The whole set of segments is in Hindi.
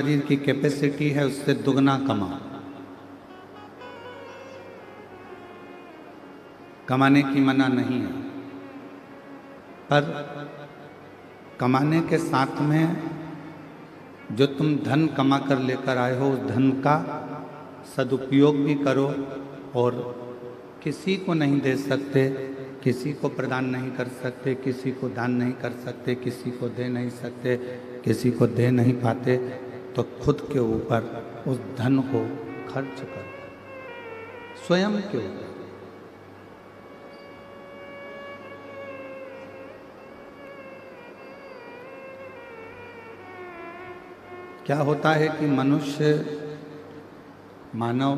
शरीर की कैपेसिटी है उससे दुगना कमाओ। कमाने की मना नहीं है, पर कमाने के साथ में जो तुम धन कमा कर लेकर आए हो उस धन का सदुपयोग भी करो। और किसी को नहीं दे सकते, किसी को प्रदान नहीं कर सकते, किसी को दान नहीं कर सकते, किसी को दे नहीं सकते, किसी को दे नहीं पाते, तो खुद के ऊपर उस धन को खर्च करो, स्वयं के ऊपर। क्या होता है कि मनुष्य मानव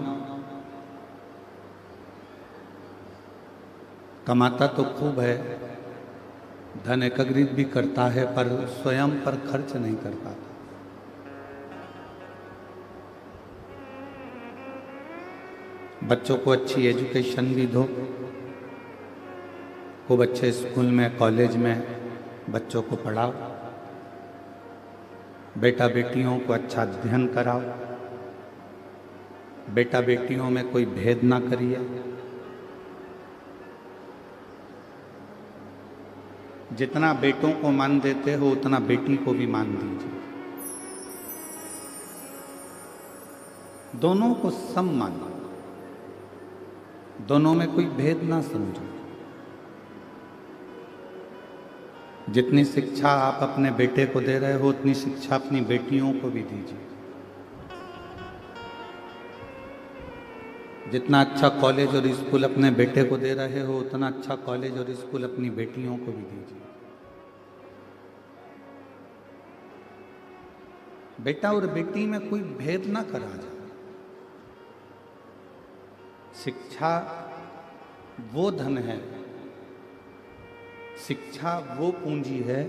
कमाता तो खूब है, धन एकत्रित भी करता है, पर स्वयं पर खर्च नहीं कर पाता। बच्चों को अच्छी एजुकेशन भी दो, खूब अच्छे स्कूल में कॉलेज में बच्चों को पढ़ाओ, बेटा बेटियों को अच्छा अध्ययन कराओ, बेटा बेटियों में कोई भेद ना करिए। जितना बेटों को मान देते हो उतना बेटी को भी मान दीजिए। दोनों को सम मानो, दोनों में कोई भेद ना समझो। जितनी शिक्षा आप अपने बेटे को दे रहे हो उतनी शिक्षा अपनी बेटियों को भी दीजिए। जितना अच्छा कॉलेज और स्कूल अपने बेटे को दे रहे हो उतना अच्छा कॉलेज और स्कूल अपनी बेटियों को भी दीजिए। बेटा और बेटी में कोई भेद ना करा जाए। शिक्षा वो धन है, शिक्षा वो पूंजी है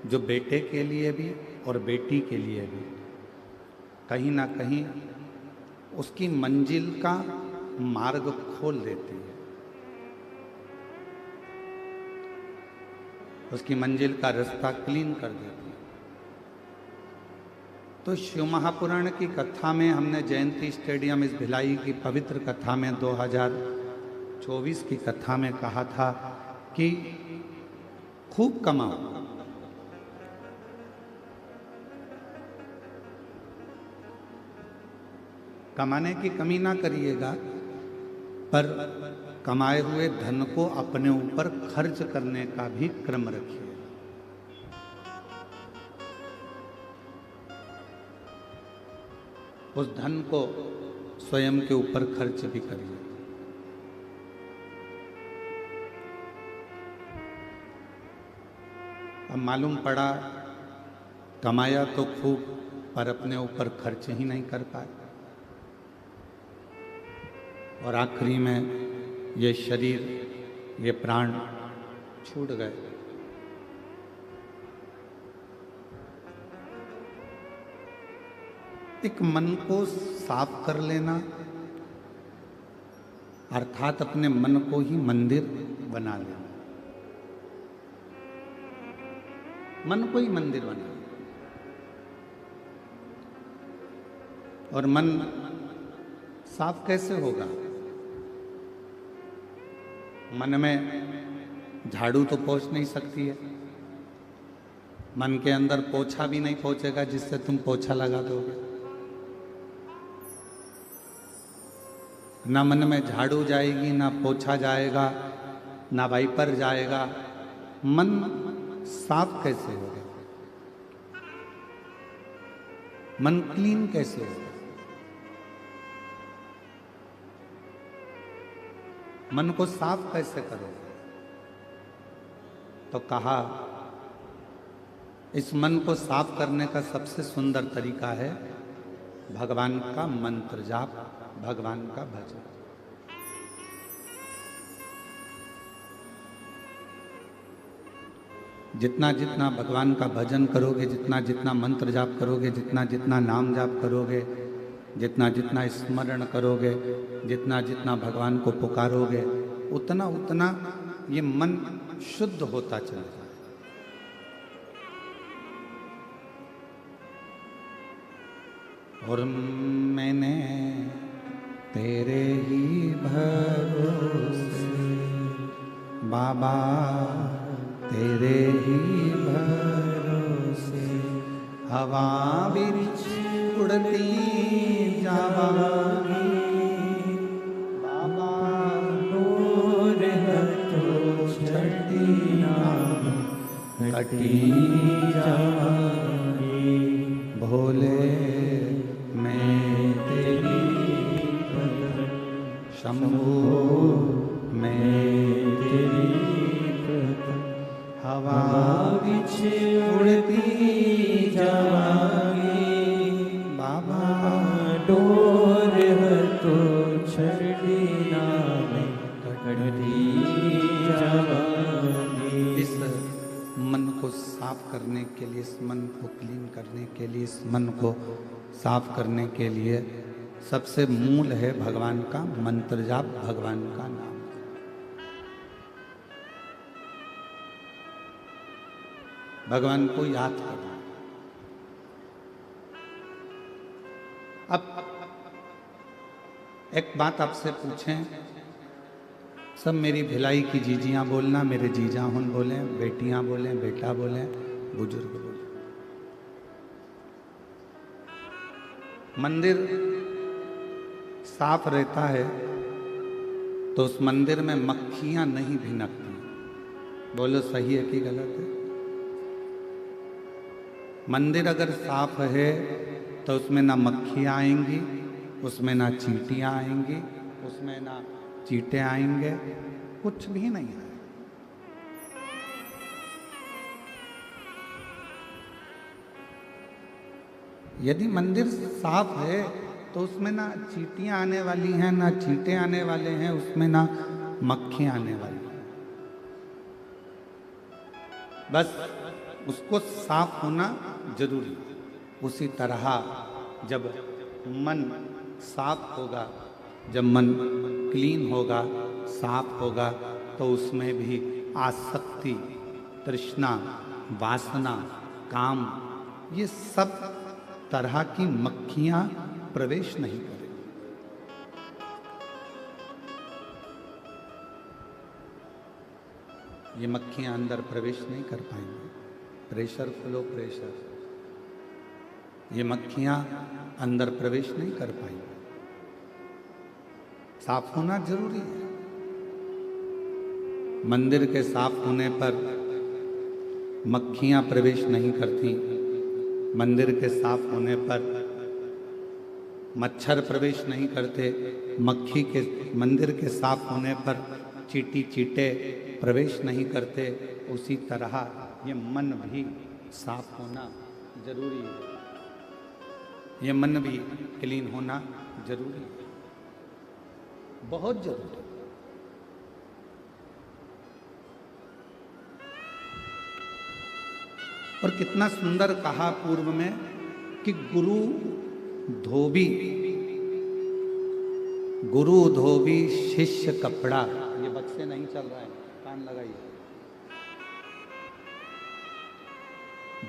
जो बेटे के लिए भी और बेटी के लिए भी कहीं ना कहीं उसकी मंजिल का मार्ग खोल देती है, उसकी मंजिल का रास्ता क्लीन कर देती है। तो शिव महापुराण की कथा में हमने जयंती स्टेडियम इस भिलाई की पवित्र कथा में 2024 की कथा में कहा था कि खूब कमाओ, कमाने की कमी ना करिएगा, पर कमाए हुए धन को अपने ऊपर खर्च करने का भी क्रम रखिए। उस धन को स्वयं के ऊपर खर्च भी करिए। अब मालूम पड़ा कमाया तो खूब पर अपने ऊपर खर्च ही नहीं कर पाए, और आखिरी में ये शरीर, ये प्राण छूट गए। एक मन को साफ कर लेना, अर्थात अपने मन को ही मंदिर बना लेना, मन को ही मंदिर बना। और मन साफ कैसे होगा? मन में झाड़ू तो पहुंच नहीं सकती है, मन के अंदर पोछा भी नहीं पहुंचेगा जिससे तुम पोछा लगा दोगे। ना मन में झाड़ू जाएगी, ना पोछा जाएगा, ना वाइपर जाएगा। मन साफ कैसे होगा? मन क्लीन कैसे होगा? मन को साफ कैसे करोगे? तो कहा इस मन को साफ करने का सबसे सुंदर तरीका है भगवान का मंत्र जाप, भगवान का भजन। जितना जितना भगवान का भजन करोगे, जितना जितना मंत्र जाप करोगे, जितना जितना नाम जाप करोगे, जितना जितना स्मरण करोगे, जितना जितना भगवान को पुकारोगे, उतना उतना ये मन शुद्ध होता चला जाए। और मैंने तेरे ही भरोसे बाबा, तेरे ही भरोसे हवा बिच उड़ती जावांगी बाबा, नूर है तो छठी कटी जावांगी भोले मैं तेरी शंभू मैं तेरी हवा बिच उड़ती जावांगी बाबा, डोर है तो छड़ी नाम कटी जावांगी। इस मन को साफ करने के लिए, इस मन को क्लीन करने के लिए, इस मन को साफ करने के लिए सबसे मूल है भगवान का मंत्र जाप, भगवान का नाम। भगवान को याद करना। अब एक बात आपसे पूछें, सब मेरी भिलाई की जीजियां बोलना, मेरे जीजा हुन बोले, बेटियां बोले, बेटा बोले, बुजुर्ग बोले। मंदिर साफ रहता है तो उस मंदिर में मक्खियां नहीं भिनकती। बोलो सही है कि गलत है? मंदिर अगर साफ है तो उसमें ना मक्खियां आएंगी, उसमें ना चींटियां आएंगी, उसमें ना चींटे आएंगे, कुछ भी नहीं आएगा। यदि मंदिर साफ है तो उसमें ना चींटियां आने वाली हैं, ना चींटे आने वाले हैं, उसमें ना मक्खियां आने वाली हैं। बस उसको साफ होना जरूरी है। उसी तरह जब मन साफ होगा, जब मन क्लीन होगा, साफ होगा, तो उसमें भी आसक्ति, तृष्णा, वासना, काम, ये सब तरह की मक्खियां प्रवेश नहीं करेंगी। ये मक्खियां अंदर प्रवेश नहीं कर पाएंगी। प्रेशर फ्लो प्रेशर, ये मक्खियां अंदर प्रवेश नहीं कर पाएंगी। साफ होना जरूरी है। मंदिर के साफ होने पर मक्खियां प्रवेश नहीं करती। मंदिर के साफ होने पर मच्छर प्रवेश नहीं करते। मंदिर के साफ होने पर चींटी चींटे प्रवेश नहीं करते। उसी तरह ये मन भी साफ होना जरूरी है। ये मन भी क्लीन होना जरूरी है, बहुत जरूरी है। और कितना सुंदर कहा पूर्व में कि गुरु धोबी शिष्य कपड़ा। ये बक्से नहीं चल रहा है, कान लगाइए।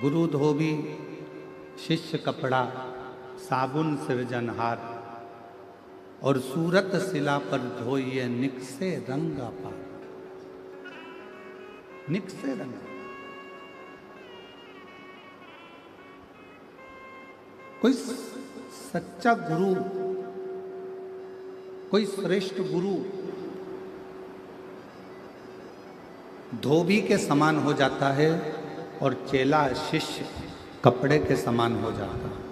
गुरु धोबी शिष्य कपड़ा, साबुन सृजनहार, और सूरत शिला पर धोइए निकसे रंग अपार। निकसे रंग, कोई सच्चा गुरु, कोई श्रेष्ठ गुरु धोबी के समान हो जाता है और चेला शिष्य कपड़े के समान हो जाता है।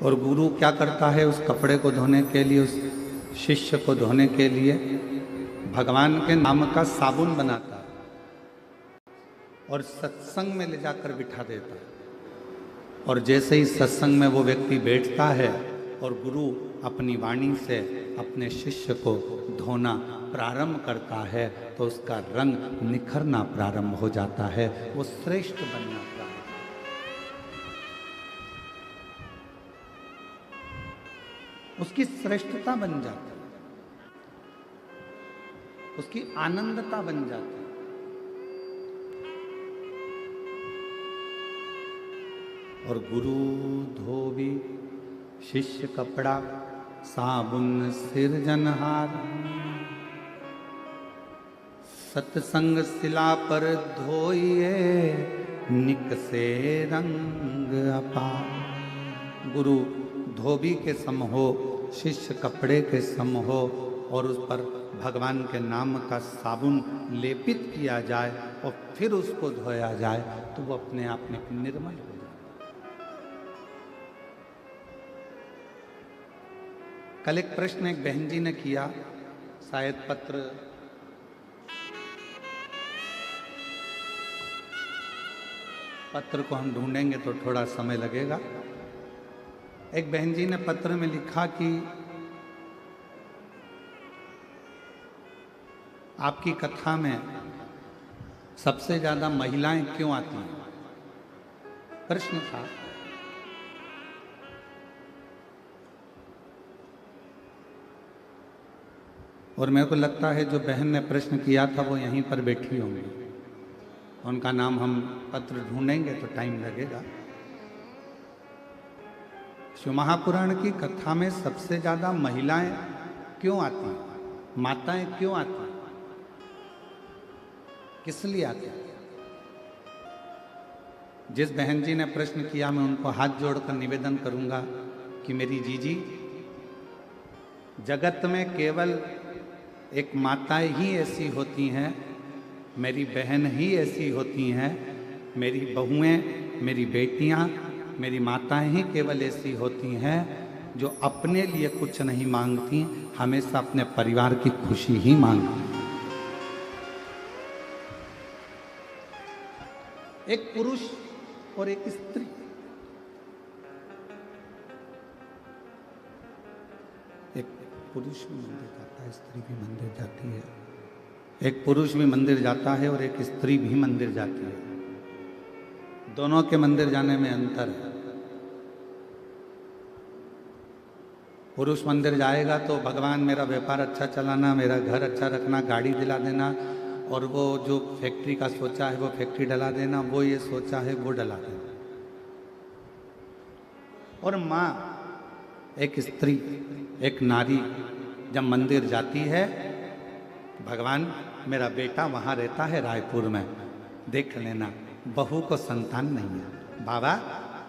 और गुरु क्या करता है? उस कपड़े को धोने के लिए, उस शिष्य को धोने के लिए भगवान के नाम का साबुन बनाता है और सत्संग में ले जाकर बिठा देता है। और जैसे ही सत्संग में वो व्यक्ति बैठता है और गुरु अपनी वाणी से अपने शिष्य को धोना प्रारंभ करता है तो उसका रंग निखरना प्रारंभ हो जाता है, वो श्रेष्ठ बन जाता है। उसकी श्रेष्ठता बन जाती है, उसकी आनंदता बन जाती है। और गुरु धोबी शिष्य कपड़ा साबुन सिरजनहार। सत्संग शिला पर धोइए निकसे रंग अपार। गुरु धोबी के सम हो, शिष्य कपड़े के सम हो, और उस पर भगवान के नाम का साबुन लेपित किया जाए और फिर उसको धोया जाए तो वो अपने आप में निर्मल हो जाए। कल एक प्रश्न एक बहन जी ने किया, शायद पत्र को हम ढूंढेंगे तो थोड़ा समय लगेगा। एक बहन जी ने पत्र में लिखा कि आपकी कथा में सबसे ज्यादा महिलाएं क्यों आती हैं, प्रश्न था। और मेरे को लगता है जो बहन ने प्रश्न किया था वो यहीं पर बैठी होंगी, उनका नाम हम पत्र ढूंढेंगे तो टाइम लगेगा। शिव महापुराण की कथा में सबसे ज्यादा महिलाएं क्यों आती हैं, माताएं क्यों आती हैं, किस लिए आती हैं? जिस बहन जी ने प्रश्न किया मैं उनको हाथ जोड़कर निवेदन करूंगा कि मेरी जीजी, जगत में केवल एक माताएं ही ऐसी होती हैं, मेरी बहन ही ऐसी होती हैं, मेरी बहुएं, मेरी बेटियां, मेरी माताएं ही केवल ऐसी होती हैं जो अपने लिए कुछ नहीं मांगती, हमेशा अपने परिवार की खुशी ही मांगती। एक पुरुष और एक स्त्री, एक पुरुष भी मंदिर जाता है, स्त्री भी मंदिर जाती है। एक पुरुष भी मंदिर जाता है और एक स्त्री भी मंदिर जाती है। दोनों के मंदिर जाने में अंतर है। पुरुष मंदिर जाएगा तो भगवान मेरा व्यापार अच्छा चलाना, मेरा घर अच्छा रखना, गाड़ी दिला देना, और वो जो फैक्ट्री का सोचा है वो फैक्ट्री डला देना, वो ये सोचा है वो डला देना। और माँ, एक स्त्री, एक नारी जब मंदिर जाती है, भगवान मेरा बेटा वहाँ रहता है रायपुर में, देख लेना, बहू को संतान नहीं है, बाबा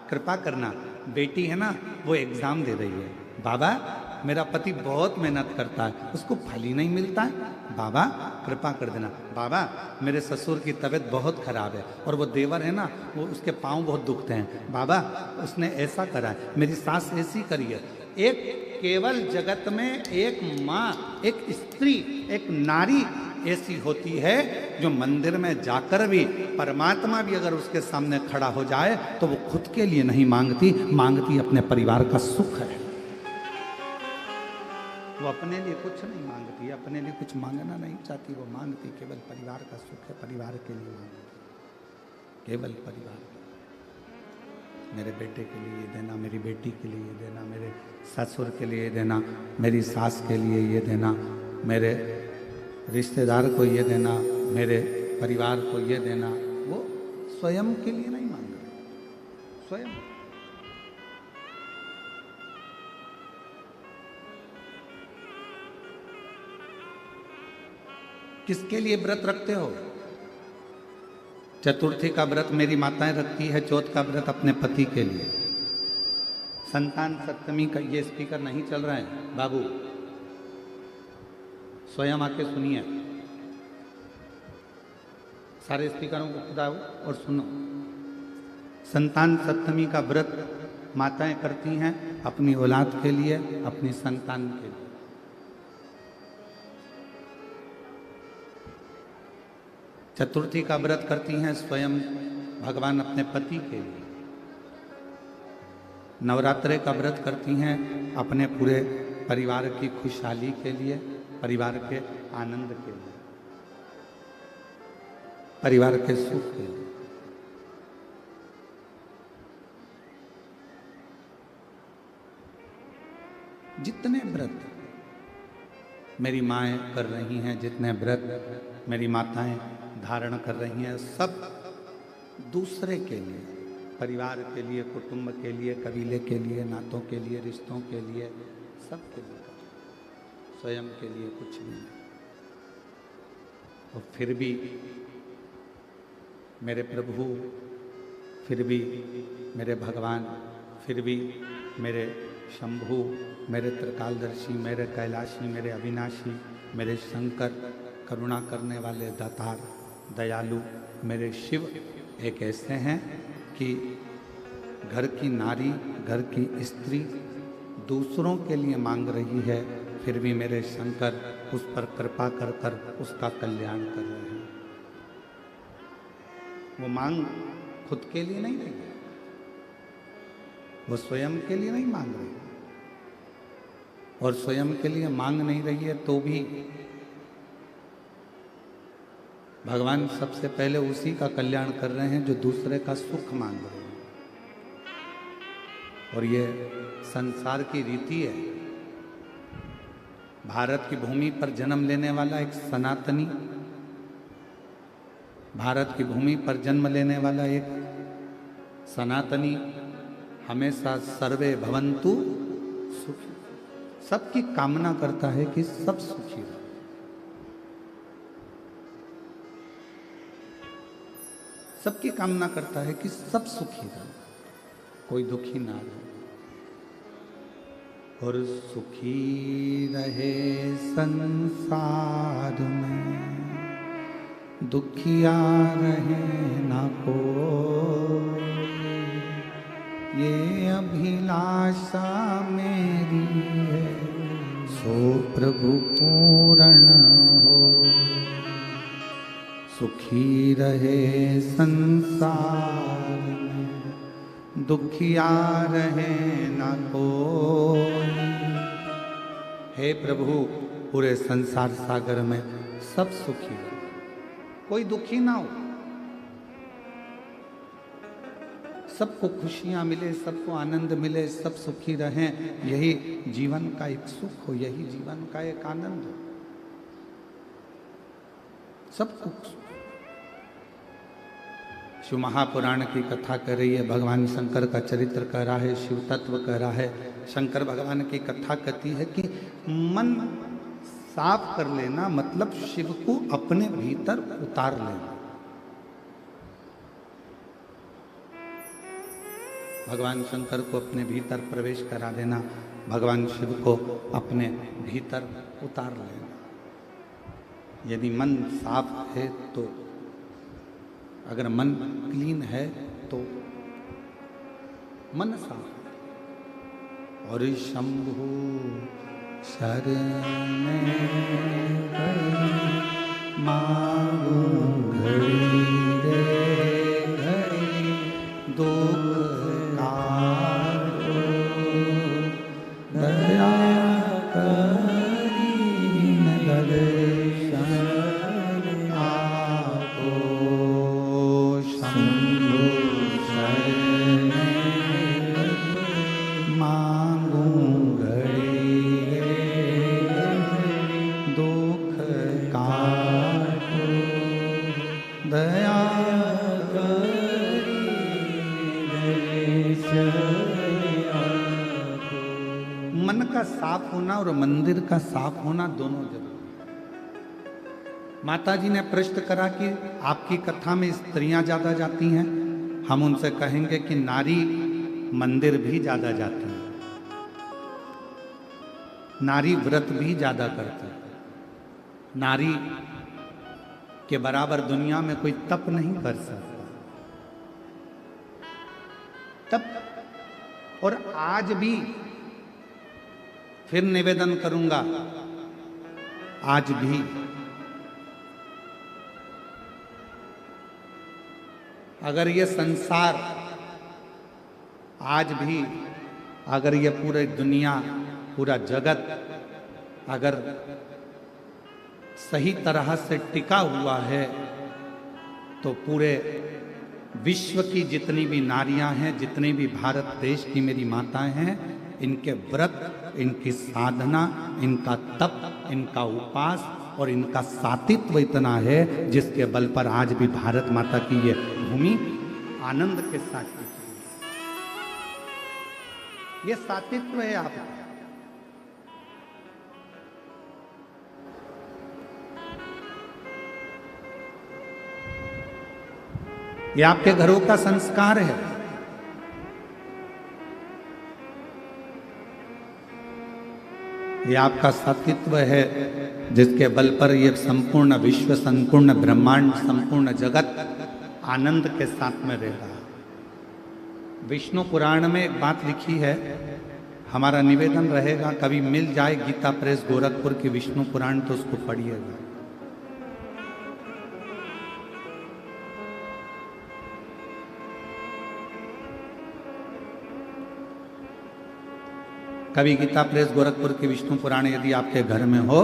कृपा करना, बेटी है ना वो एग्जाम दे रही है, बाबा मेरा पति बहुत मेहनत करता है, उसको फल ही नहीं मिलता है, बाबा कृपा कर देना, बाबा मेरे ससुर की तबीयत बहुत खराब है और वो देवर है ना वो उसके पाँव बहुत दुखते हैं, बाबा उसने ऐसा करा है, मेरी सास ऐसी करी है। एक केवल जगत में एक माँ, एक स्त्री, एक नारी ऐसी होती है जो मंदिर में जाकर भी, परमात्मा भी अगर उसके सामने खड़ा हो जाए तो वो खुद के लिए नहीं मांगती, मांगती अपने परिवार का सुख है। वो अपने लिए कुछ नहीं मांगती, अपने लिए कुछ मांगना नहीं चाहती, वो मांगती केवल परिवार का सुख है, परिवार के लिए मांगती, केवल परिवार। मेरे बेटे के लिए ये देना, मेरी बेटी के लिए ये देना, मेरे ससुर के लिए ये देना, मेरी सास के लिए ये देना, मेरे रिश्तेदार को ये देना, मेरे परिवार को ये देना। वो स्वयं के लिए नहीं मांग रहे, स्वयं। किसके लिए व्रत रखते हो? चतुर्थी का व्रत मेरी माताएं रखती है, चौथ का व्रत अपने पति के लिए। संतान सप्तमी का, ये स्पीकर नहीं चल रहा है बाबू, स्वयं आके सुनिए, सारे स्पीकरों को खुदाओ और सुनो। संतान सप्तमी का व्रत माताएं करती हैं अपनी औलाद के लिए, अपनी संतान के लिए। चतुर्थी का व्रत करती हैं स्वयं भगवान अपने पति के लिए। नवरात्रे का व्रत करती हैं अपने पूरे परिवार की खुशहाली के लिए, परिवार के आनंद के लिए, परिवार के सुख के लिए। जितने व्रत मेरी माएँ कर रही हैं, जितने व्रत मेरी माताएं धारण कर रही हैं, सब दूसरे के लिए, परिवार के लिए, कुटुंब के लिए, कबीले के लिए, नातों के लिए, रिश्तों के लिए, सब के लिए, स्वयं के लिए कुछ नहीं। और फिर भी मेरे प्रभु, फिर भी मेरे भगवान, फिर भी मेरे शंभु, मेरे त्रिकालदर्शी, मेरे कैलाशी, मेरे अविनाशी, मेरे शंकर, करुणा करने वाले दातार, दयालु मेरे शिव एक ऐसे हैं कि घर की नारी, घर की स्त्री दूसरों के लिए मांग रही है, फिर भी मेरे शंकर उस पर कृपा कर कर उसका कल्याण कर रहे हैं। वो मांग खुद के लिए नहीं रही है, वो स्वयं के लिए नहीं मांग रही, और स्वयं के लिए मांग नहीं रही है तो भी भगवान सबसे पहले उसी का कल्याण कर रहे हैं जो दूसरे का सुख मांग रहे हैं। और ये संसार की रीति है। भारत की भूमि पर जन्म लेने वाला एक सनातनी, भारत की भूमि पर जन्म लेने वाला एक सनातनी हमेशा सर्वे भवन्तु सुखी, सबकी कामना करता है कि सब सुखी रहे। सबकी कामना करता है कि सब सुखी रहे, कोई दुखी ना रहे। और सुखी रहे संसार में, दुखिया रहे ना कोई, ये अभिलाषा मेरी है, सो प्रभु पूर्ण हो। सुखी रहे संसार में, दुखिया रहे ना कोई। हे प्रभु, पूरे संसार सागर में सब सुखी रहे, कोई दुखी ना हो, सबको खुशियां मिले, सबको आनंद मिले, सब सुखी रहें, यही जीवन का एक सुख हो, यही जीवन का एक आनंद हो, सबको। शिव महापुराण की कथा कर रही है, भगवान शंकर का चरित्र कह रहा है, शिव तत्व कह रहा है। शंकर भगवान की कथा कहती है कि मन साफ कर लेना मतलब शिव को अपने भीतर उतार लेना। भगवान शंकर को अपने भीतर प्रवेश करा देना, भगवान शिव को अपने भीतर उतार लेना। यदि मन साफ है तो, अगर मन क्लीन है तो मन साफ। और शंभु शरण मांगू घड़ी रे घड़ी, दुख काटो दया करी लगे साफ होना और मंदिर का साफ होना दोनों जरूरी है। माता जी ने प्रश्न करा कि आपकी कथा में स्त्रियां ज्यादा जाती हैं, हम उनसे कहेंगे कि नारी मंदिर भी ज्यादा जाती है, नारी व्रत भी ज्यादा करती है, नारी के बराबर दुनिया में कोई तप नहीं कर सकता। तप। और आज भी फिर निवेदन करूंगा, आज भी अगर ये संसार, आज भी अगर ये पूरी दुनिया, पूरा जगत अगर सही तरह से टिका हुआ है तो पूरे विश्व की जितनी भी नारियां हैं, जितनी भी भारत देश की मेरी माताएं हैं, इनके व्रत, इनकी साधना, इनका तप, इनका उपास और इनका सातित्व इतना है जिसके बल पर आज भी भारत माता की ये भूमि आनंद के साथ टिकी। ये सातित्व है आपका। ये आपके घरों का संस्कार है। ये आपका सातित्व है जिसके बल पर ये संपूर्ण विश्व, संपूर्ण ब्रह्मांड, संपूर्ण जगत आनंद के साथ में रहेगा। विष्णु पुराण में एक बात लिखी है, हमारा निवेदन रहेगा कभी मिल जाए गीता प्रेस गोरखपुर की विष्णु पुराण तो उसको पढ़िएगा। कभी गीता प्रेस गोरखपुर की विष्णु पुराण यदि आपके घर में हो,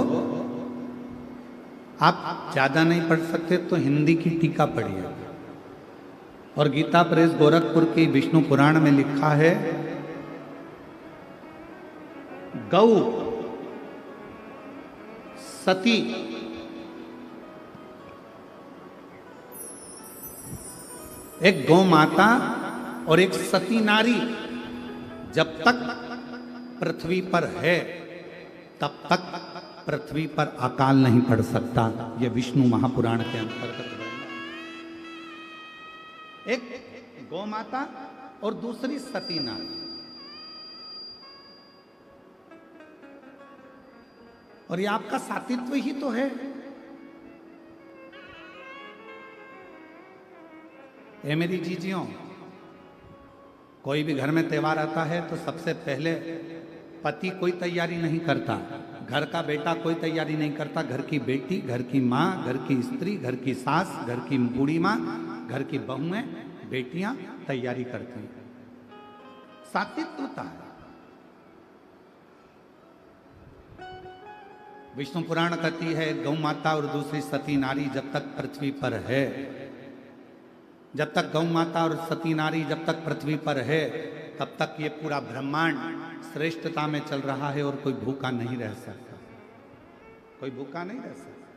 आप ज्यादा नहीं पढ़ सकते तो हिंदी की टीका पढ़िए। और गीता प्रेस गोरखपुर की विष्णु पुराण में लिखा है, गौ सती एक गौ माता और एक सती नारी जब तक पृथ्वी पर है तब तक पृथ्वी पर अकाल नहीं पड़ सकता। यह विष्णु महापुराण के अंतर्गत है। एक गौ माता और दूसरी सती नारी। और ये आपका सातित्व ही तो है। ए मेरी जीजियों, कोई भी घर में त्योहार आता है तो सबसे पहले पति कोई तैयारी नहीं करता, घर का बेटा कोई तैयारी नहीं करता, घर की बेटी, घर की माँ, घर की स्त्री, घर की सास, घर की बूढ़ी माँ, घर की बहुएं, बेटियां तैयारी करती हैं। सात्विकता है। विष्णु पुराण कहती है गौ माता और दूसरी सती नारी जब तक पृथ्वी पर है, जब तक गौ माता और सती नारी जब तक पृथ्वी पर है तब तक ये पूरा ब्रह्मांड श्रेष्ठता में चल रहा है और कोई भूखा नहीं रह सकता। कोई भूखा नहीं रह सकता,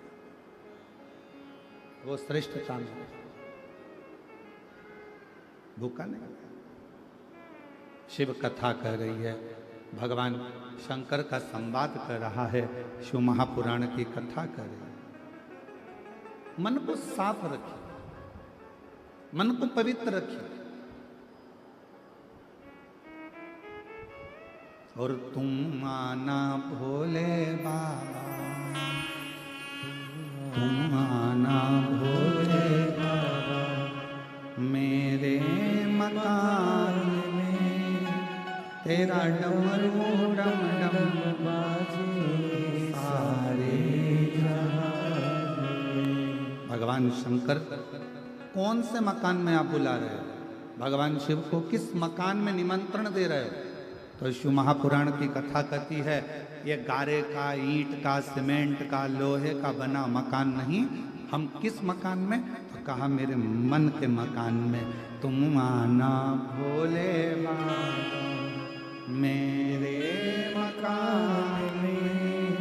वो श्रेष्ठता में भूखा नहीं। शिव कथा कह रही है, भगवान शंकर का संवाद कर रहा है, शिव महापुराण की कथा कर रही है। मन को साफ रखिए, मन को पवित्र रखिए। और तुम आना भोले बाबा, तुम आना भोले बाबा, मेरे मकान में तेरा डमरू डम डम बाजे सारे जहां में। भगवान शंकर कौन से मकान में आप बुला रहे हो? भगवान शिव को किस मकान में निमंत्रण दे रहे हो? तो शिव महापुराण की कथा कहती है ये गारे का, ईंट का, सीमेंट का, लोहे का बना मकान नहीं। हम किस मकान में? तो कहा मेरे मन के मकान में। तुम आना भोले बाबा, मेरे मकान में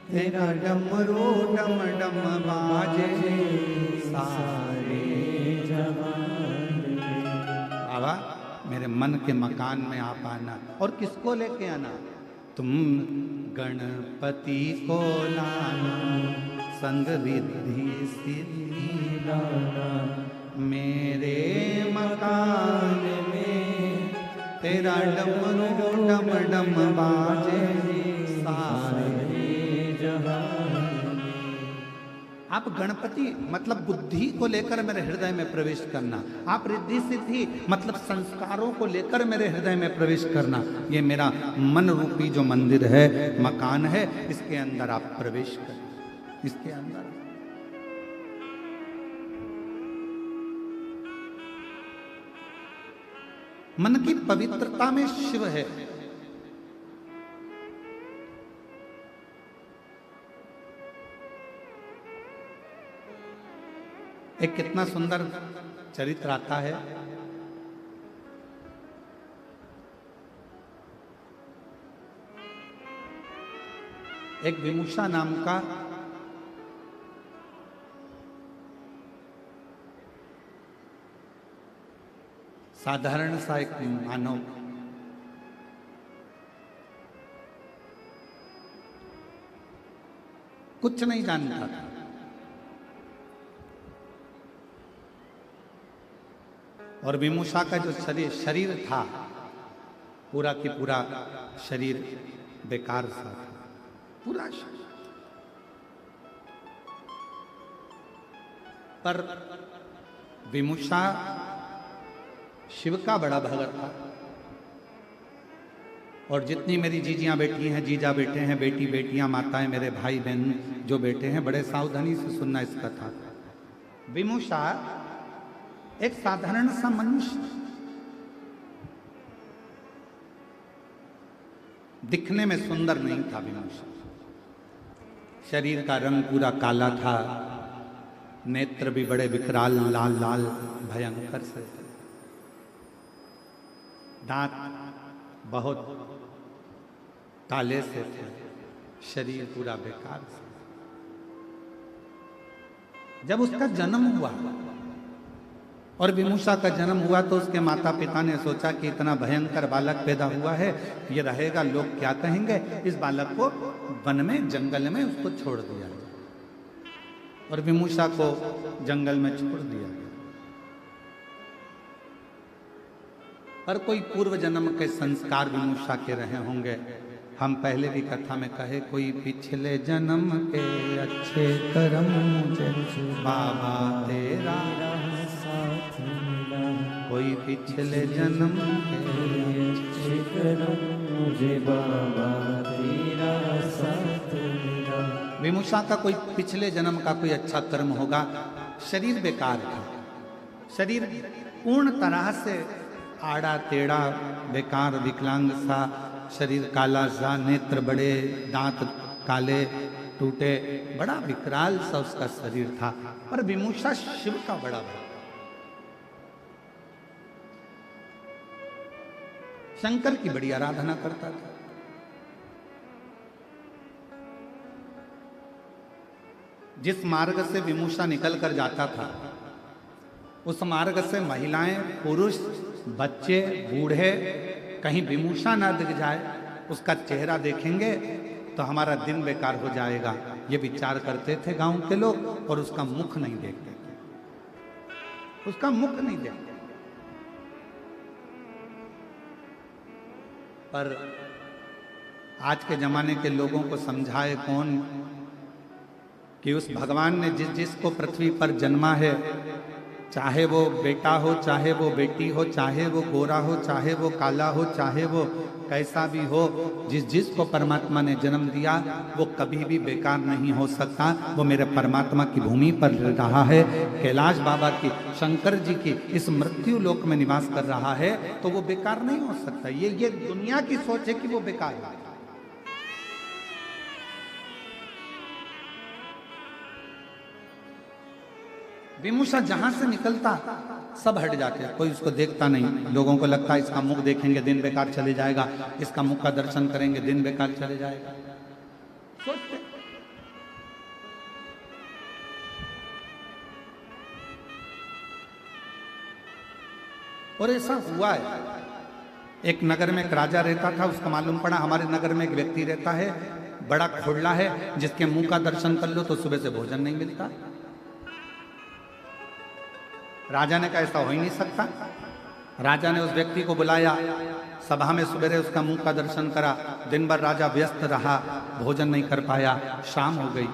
तेरा डमरू डम डम बाजे सारे जहान में। बाबा मेरे मन के मकान में आप आना। और किसको लेके आना? तुम गणपति को लाना, संग रिद्धि सिद्धि लाना, मेरे मकान में तेरा डमरू डम डम बाजे सारे जहान। आप गणपति मतलब बुद्धि को लेकर मेरे हृदय में प्रवेश करना, आप रिद्धि सिद्धि मतलब संस्कारों को लेकर मेरे हृदय में प्रवेश करना। ये मेरा मन रूपी जो मंदिर है, मकान है, इसके अंदर आप प्रवेश करें। इसके अंदर मन की पवित्रता में शिव है। एक कितना सुंदर चरित्र आता है। एक विमुषा नाम का साधारण सा एक मानव कुछ नहीं जानता था। और विमुषा का जो शरीर था, पूरा की पूरा शरीर बेकार सा था, पूरा शरीर। पर विमुषा शिव का बड़ा भगत था। और जितनी मेरी जीजियां बेटी हैं, जीजा बेटे हैं, बेटी बेटियां, माताएं, मेरे भाई बहन जो बेटे हैं, बड़े सावधानी से सुनना इस कथा। विमुषा एक साधारण सा मनुष्य, दिखने में सुंदर नहीं था विमुषा। शरीर का रंग पूरा काला था, नेत्र भी बड़े विकराल लाल लाल भयंकर से थे, दांत बहुत काले से थे, शरीर पूरा बेकार से। जब उसका जन्म हुआ और विमुषा का जन्म हुआ तो उसके माता पिता ने सोचा कि इतना भयंकर बालक पैदा हुआ है, ये रहेगा, लोग क्या कहेंगे, इस बालक को वन में जंगल में उसको छोड़ दिया जाए। और विमुषा को जंगल में छोड़ दिया गया। पर कोई पूर्व जन्म के संस्कार विमुषा के रहे होंगे। हम पहले भी कथा में कहे, कोई पिछले जन्म के अच्छे कर्म मुझे बाबा तेरा साथ मिला, कोई पिछले जन्म के अच्छे कर्म मुझे बाबा तेरा साथ मिला। विमुषा का कोई पिछले जन्म का कोई अच्छा कर्म होगा। शरीर बेकार था, शरीर पूर्ण तरह से आड़ा टेढ़ा बेकार विकलांग सा, शरीर काला सा, नेत्र बड़े, दांत काले टूटे, बड़ा विकराल सा उसका शरीर था। पर विमुषा शिव का बड़ा भक्त, शंकर की बड़ी आराधना करता था। जिस मार्ग से विमुषा निकल कर जाता था, उस मार्ग से महिलाएं, पुरुष, बच्चे, बूढ़े कहीं विमुषा ना दिख जाए, उसका चेहरा देखेंगे तो हमारा दिन बेकार हो जाएगा, ये विचार करते थे गांव के लोग। और उसका मुख नहीं देखते थे, उसका मुख नहीं देखते। पर आज के जमाने के लोगों को समझाए कौन कि उस भगवान ने जिस जिसको पृथ्वी पर जन्मा है, चाहे वो बेटा हो, चाहे वो बेटी हो, चाहे वो गोरा हो, चाहे वो काला हो, चाहे वो कैसा भी हो, जिस जिसको परमात्मा ने जन्म दिया वो कभी भी बेकार नहीं हो सकता। वो मेरे परमात्मा की भूमि पर रहा है, कैलाश बाबा की, शंकर जी की इस मृत्यु लोक में निवास कर रहा है, तो वो बेकार नहीं हो सकता। ये दुनिया की सोच है कि वो बेकार है। विमुषा जहां से निकलता सब हट जाते, कोई उसको देखता नहीं। लोगों को लगता है इसका मुख देखेंगे दिन बेकार चले जाएगा, इसका मुख का दर्शन करेंगे दिन बेकार चले जाएगा, सोचते। और ऐसा हुआ है। एक नगर में एक राजा रहता था, उसका मालूम पड़ा हमारे नगर में एक व्यक्ति रहता है, बड़ा खोड़ला है, जिसके मुंह का दर्शन कर लो तो सुबह से भोजन नहीं मिलता। राजा ने कहा ऐसा हो ही नहीं सकता। राजा ने उस व्यक्ति को बुलाया, सभा में सवेरे उसका मुंह का दर्शन करा। दिन भर राजा व्यस्त रहा, भोजन नहीं कर पाया, शाम हो गई।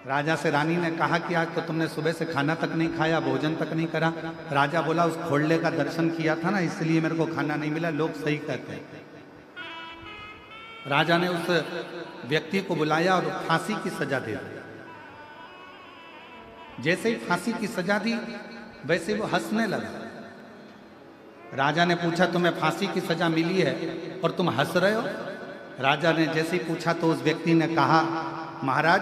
राजा से रानी ने कहा कि आज तो तुमने सुबह से खाना तक नहीं खाया, भोजन तक नहीं करा। राजा बोला उस खोड़ले का दर्शन किया था ना, इसलिए मेरे को खाना नहीं मिला, लोग सही कहते हैं। राजा ने उस व्यक्ति को बुलाया और फांसी की सजा दे दी। जैसे ही फांसी की सजा दी वैसे वो हंसने लगा। राजा ने पूछा तुम्हें फांसी की सजा मिली है और तुम हंस रहे हो? राजा ने जैसे ही पूछा तो उस व्यक्ति ने कहा महाराज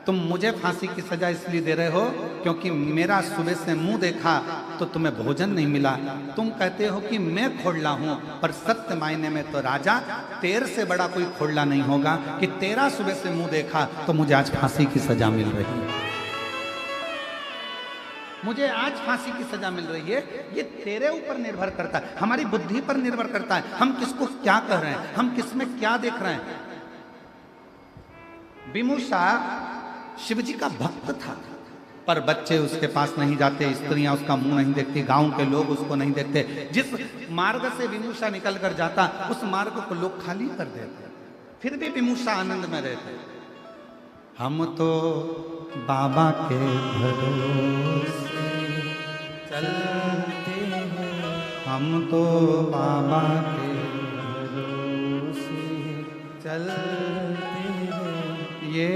तुम मुझे फांसी की सजा इसलिए दे रहे हो क्योंकि मेरा सुबह से मुंह देखा तो तुम्हें भोजन नहीं मिला। तुम कहते हो कि मैं खोड़ला हूं, पर सत्य मायने में तो राजा तेरे से बड़ा कोई खोड़ला नहीं होगा कि तेरा सुबह से मुंह देखा तो मुझे आज फांसी की सजा मिल रही है। मुझे आज फांसी की सजा मिल रही है, ये तेरे ऊपर निर्भर करता है, हमारी बुद्धि पर निर्भर करता है, हम किसको क्या कह रहे हैं, हम किसमें क्या देख रहे हैं। विमूषा शिव जी का भक्त था, पर बच्चे उसके पास नहीं जाते, स्त्रियां उसका मुंह नहीं देखती, गांव के लोग उसको नहीं देखते। जिस मार्ग से विमूषा निकल कर जाता उस मार्ग को लोग खाली कर देते, फिर भी विमूषा आनंद में रहते। हम तो बाबा के भरोसे चलते हैं, हम तो बाबा के भरोसे चलते हैं, ये